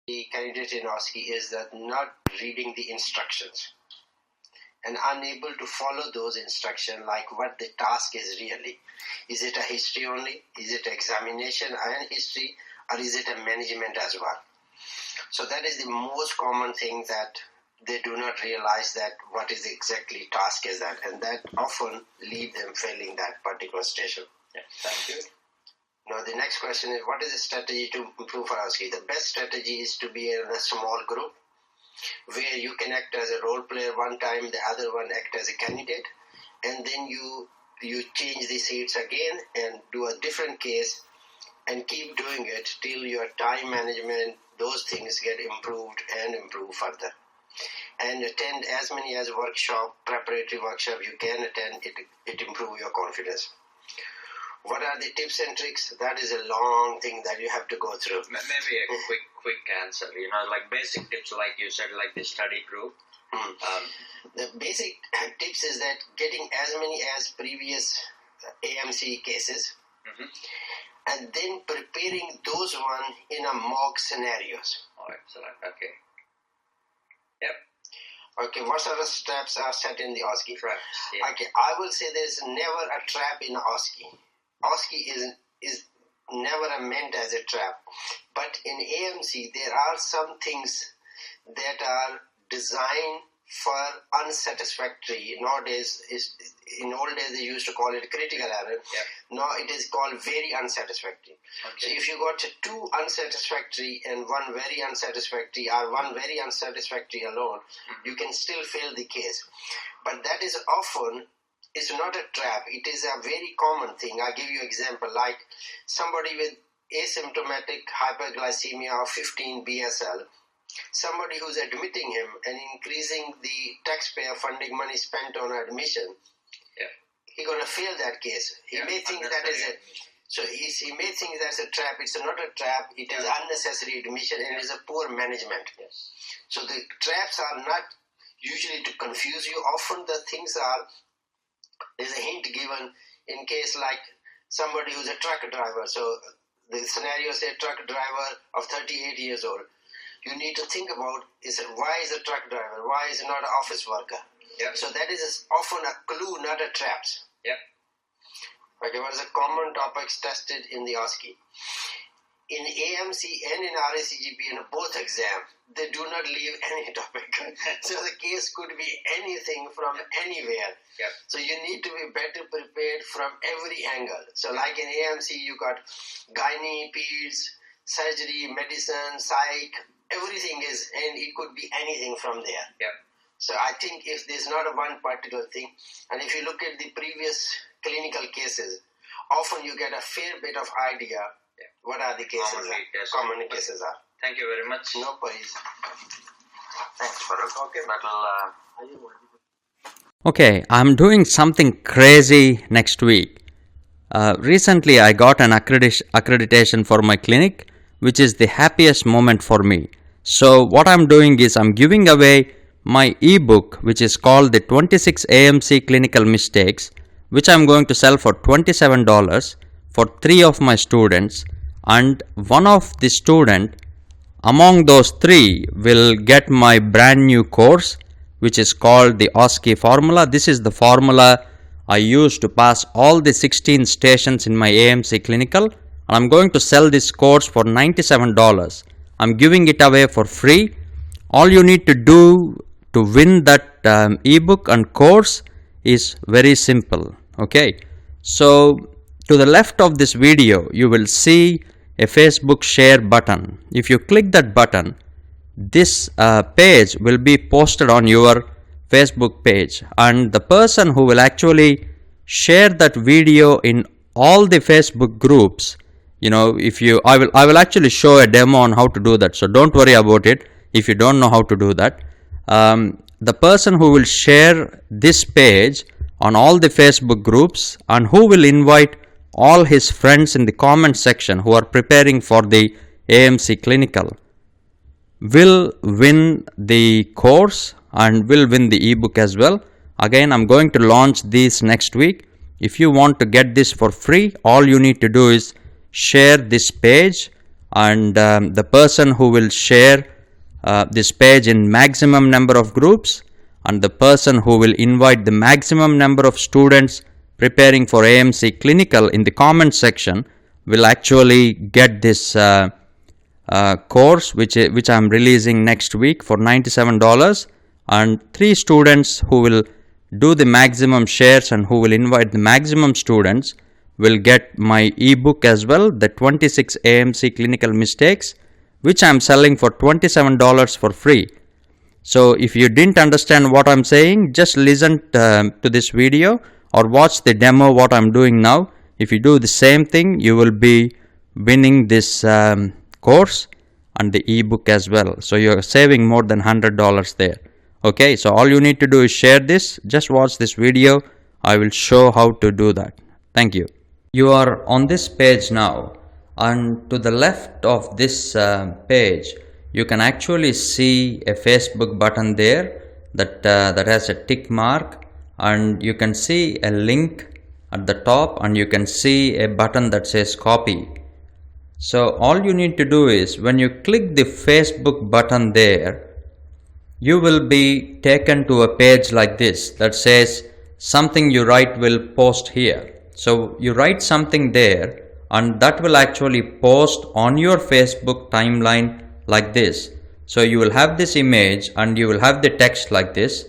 the candidate in OSCE is that not reading the instructions and unable to follow those instructions, like what the task is really. Is it a history only? Is it examination and history? Or is it a management as well? So that is the most common thing that they do not realize, that what is exactly task is that, and that often leave them failing that particular station. Yeah, thank you. Now the next question is, what is the strategy to improve for OSCE? The best strategy is to be in a small group where you can act as a role player one time, the other one act as a candidate, and then you change the seats again and do a different case and keep doing it till your time management, those things get improved and improve further. And attend as many as preparatory workshop you can attend, it improve your confidence. What are the tips and tricks? That is a long thing that you have to go through. Maybe a quick answer, like basic tips, like you said, like the study group. The basic tips is that getting as many as previous AMC cases, and then preparing those one in a mock scenarios. Oh, excellent. Okay. Yep. Okay, what sort of traps are set in the OSCE? Traps, yeah. Okay, I will say there is never a trap in OSCE. OSCE is never meant as a trap. But in AMC, there are some things that are designed for unsatisfactory. Nowadays, in old days they used to call it critical error. Yep. Now it is called very unsatisfactory. Okay. So if you got two unsatisfactory and one very unsatisfactory, or one very unsatisfactory alone, you can still fail the case. But that is often, it's not a trap. It is a very common thing. I'll give you an example, like somebody with asymptomatic hyperglycemia of 15 BSL, somebody who's admitting him and increasing the taxpayer funding money spent on admission, he's going to fail that case. He may think that is a, so he may think that's a trap. It's not a trap. It is unnecessary admission and it is a poor management. Yes. So the traps are not usually to confuse you. Often the things are, there's a hint given in case like somebody who's a truck driver. So the scenario says truck driver of 38 years old. You need to think about, why is a truck driver? Why is it not an office worker? Yep. So that is often a clue, not a traps. Yep. Okay, what is the common topics tested in the OSCE? In AMC and in RACGP, in both exams, they do not leave any topic. So the case could be anything from anywhere. Yep. So you need to be better prepared from every angle. So like in AMC, you got gynae, peds, surgery, medicine, psych, everything is, and it could be anything from there. Yep. So I think if there's not a one particular thing, and if you look at the previous clinical cases, often you get a fair bit of idea what are the cases, common cases are. Thank you very much. No worries. Thanks, Farooq. Okay, Okay, I'm doing something crazy next week. Recently, I got an accreditation for my clinic, which is the happiest moment for me. So what I'm doing is I'm giving away my ebook, which is called the 26 AMC Clinical Mistakes, which I'm going to sell for $27 for 3 of my students, and one of the student among those 3 will get my brand new course, which is called the OSCE formula. This is the formula I use to pass all the 16 stations in my AMC clinical, and I'm going to sell this course for $97. I'm giving it away for free. All you need to do to win that ebook and course is very simple. Okay, so to the left of this video you will see a Facebook share button. If you click that button, this page will be posted on your Facebook page, and the person who will actually share that video in all the Facebook groups, I will actually show a demo on how to do that, so don't worry about it if you don't know how to do that. The person who will share this page on all the Facebook groups and who will invite all his friends in the comment section who are preparing for the AMC clinical will win the course and will win the ebook as well. Again, I'm going to launch these next week. If you want to get this for free, all you need to do is share this page and the person who will share this page in maximum number of groups, and the person who will invite the maximum number of students preparing for AMC clinical in the comment section will actually get this course which I am releasing next week for $97, and 3 students who will do the maximum shares and who will invite the maximum students will get my ebook as well, the 26 AMC clinical mistakes, which I am selling for $27 for free. So if you didn't understand what I'm saying, just listen to this video or watch the demo what I'm doing now. If you do the same thing, you will be winning this course and the ebook as well. So you're saving more than $100 there. Okay, so all you need to do is share this. Just watch this video. I will show how to do that. Thank you. You are on this page now, and to the left of this page you can actually see a Facebook button there that has a tick mark, and you can see a link at the top, and you can see a button that says copy. So all you need to do is when you click the Facebook button there, you will be taken to a page like this that says something you write will post here. So you write something there, and that will actually post on your Facebook timeline like this. So you will have this image and you will have the text like this,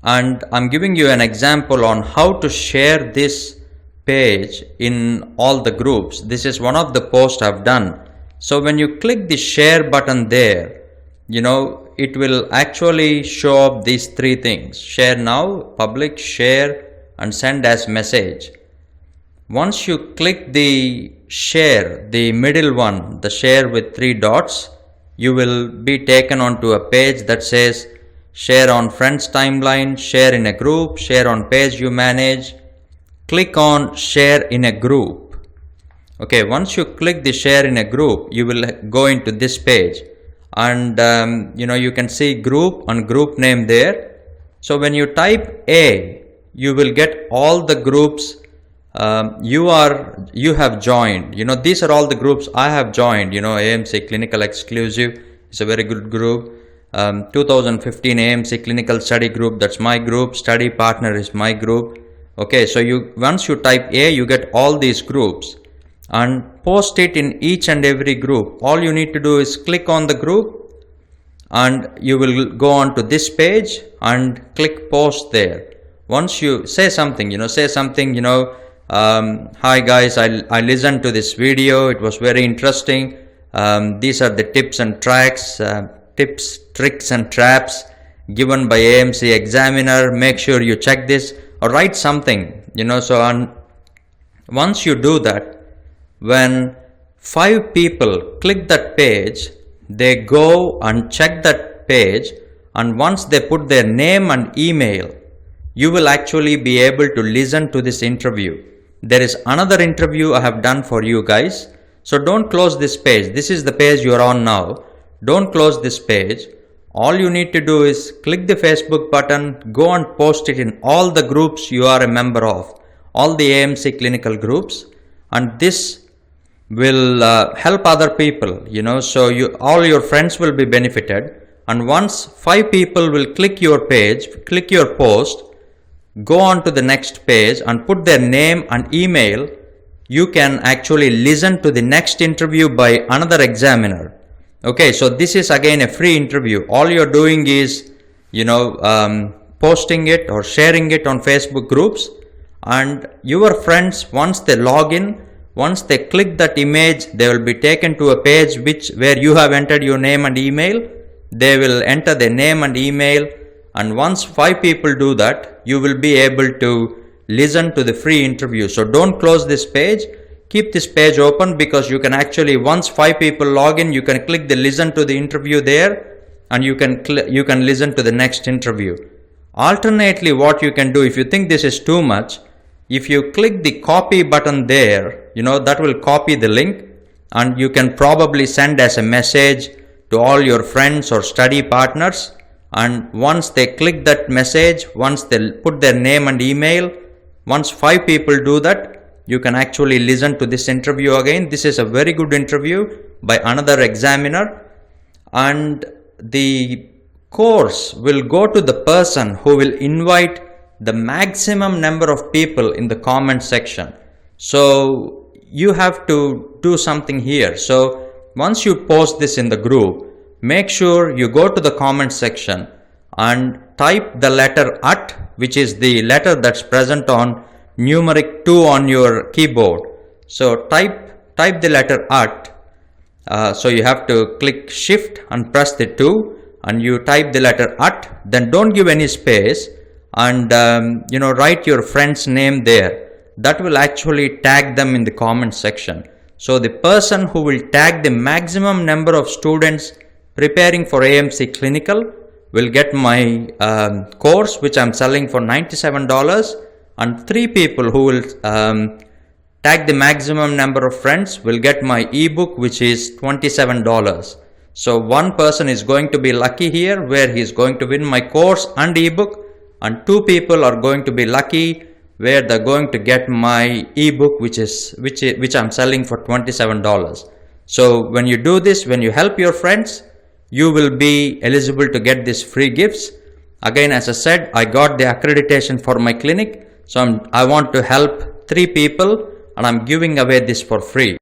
and I'm giving you an example on how to share this page in all the groups. This is one of the posts I've done. So when you click the share button there, it will actually show up these 3 things: share now, public, share, and send as message. Once you click the share, the middle one, the share with 3 dots, you will be taken onto a page that says share on friends timeline, share in a group, share on page you manage. Click on share in a group. Okay, once you click the share in a group, you will go into this page, and you can see group and group name there. So when you type A, you will get all the groups you have joined. These are all the groups I have joined. AMC Clinical Exclusive is a very good group. 2015 AMC Clinical Study Group, that's my group. Study Partner is my group. Okay, so once you type A, you get all these groups and post it in each and every group. All you need to do is click on the group, and you will go on to this page and click post there. Once you say something, hi guys, I listened to this video, it was very interesting. These are the tips, tricks and traps given by AMC examiner. Make sure you check this, or write something, once you do that, when 5 people click that page, they go and check that page, and once they put their name and email, you will actually be able to listen to this interview. There is another interview I have done for you guys. So don't close this page. This is the page you are on now. Don't close this page. All you need to do is click the Facebook button, go and post it in all the groups you are a member of, all the AMC clinical groups, and this will help other people, so all your friends will be benefited. And once 5 people will click your page, click your post, go on to the next page and put their name and email, you can actually listen to the next interview by another examiner. Okay, so this is again a free interview. All you're doing is, posting it or sharing it on Facebook groups, and your friends, once they log in, once they click that image, they will be taken to a page where you have entered your name and email. They will enter their name and email, and once 5 people do that, you will be able to listen to the free interview. So don't close this page. Keep this page open, because you can actually, once 5 people log in, you can click the listen to the interview there, and you can listen to the next interview. Alternately, what you can do, if you think this is too much, if you click the copy button there, that will copy the link, and you can probably send as a message to all your friends or study partners. And once they click that message, once they put their name and email, once 5 people do that, you can actually listen to this interview again. This is a very good interview. by another examiner, and the course will go to the person who will invite the maximum number of people in the comment section. So you have to do something here. So once you post this in the group, make sure you go to the comment section and type the letter at, which is the letter that's present on numeric 2 on your keyboard. So type the letter at. So you have to click shift and press the 2 and you type the letter at, then don't give any space, and write your friend's name there. That will actually tag them in the comment section. So the person who will tag the maximum number of students preparing for AMC Clinical will get my course, which I'm selling for $97, and 3 people who will tag the maximum number of friends will get my ebook, which is $27. So one person is going to be lucky here, where he is going to win my course and ebook, and 2 people are going to be lucky where they're going to get my ebook, which I'm selling for $27. So when you do this, when you help your friends, you will be eligible to get these free gifts. Again, as I said, I got the accreditation for my clinic, so I want to help 3 people, and I'm giving away this for free.